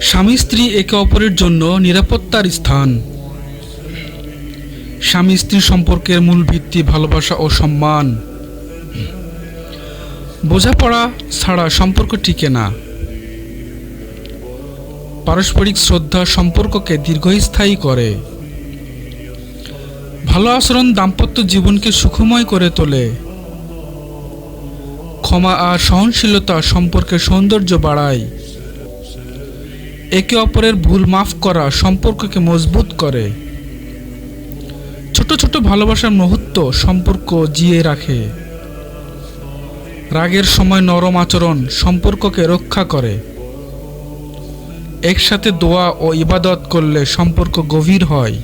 স্বামী স্ত্রী একে অপরের জন্য নিরাপত্তার স্থান। স্বামী স্ত্রী সম্পর্কের মূল ভিত্তি ভালোবাসা ও সম্মান। বোঝাপড়া ছাড়া সম্পর্ক টিকে না। পারস্পরিক শ্রদ্ধা সম্পর্ককে দীর্ঘস্থায়ী করে। ভালো আচরণ দাম্পত্য জীবনকে সুখময় করে তোলে। ক্ষমা আর সহনশীলতা সম্পর্কের সৌন্দর্য বাড়ায়। একে অপরের ভুল মাফ করা সম্পর্ককে মজবুত করে। ছোট ছোট ভালোবাসার মুহূর্ত সম্পর্ক জিয়ে রাখে। রাগের সময় নরম আচরণ সম্পর্ককে রক্ষা করে। একসাথে দোয়া ও ইবাদত করলে সম্পর্ক গভীর হয়।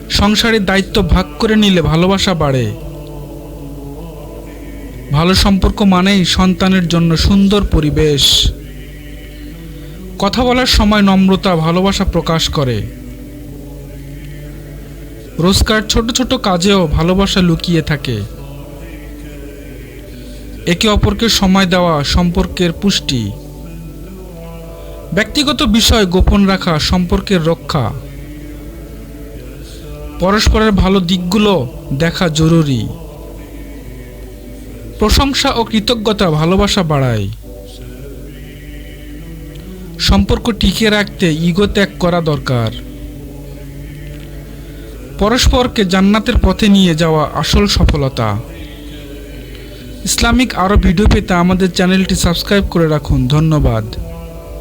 সংসারের দায়িত্ব ভাগ করে নিলে ভালোবাসা বাড়ে। ভালো সম্পর্ক মানেই সন্তানের জন্য সুন্দর পরিবেশ। কথা বলার সময় নম্রতা ভালোবাসা প্রকাশ করে। রোজকার ছোট ছোট কাজেও ভালোবাসা লুকিয়ে থাকে। একে অপরকে সময় দেওয়া সম্পর্কের পুষ্টি। ব্যক্তিগত বিষয় গোপন রাখা সম্পর্কের রক্ষা। পরস্পরের ভালো দিকগুলো দেখা জরুরি। প্রশংসা ও কৃতজ্ঞতা ভালোবাসা বাড়ায়। সম্পর্ক টিকিয়ে রাখতে ইগো ত্যাগ করা দরকার। পরস্পরকে জান্নাতের পথে নিয়ে যাওয়া আসল সফলতা। ইসলামিক আরও ভিডিও পেতে আমাদের চ্যানেলটি সাবস্ক্রাইব করে রাখুন। ধন্যবাদ।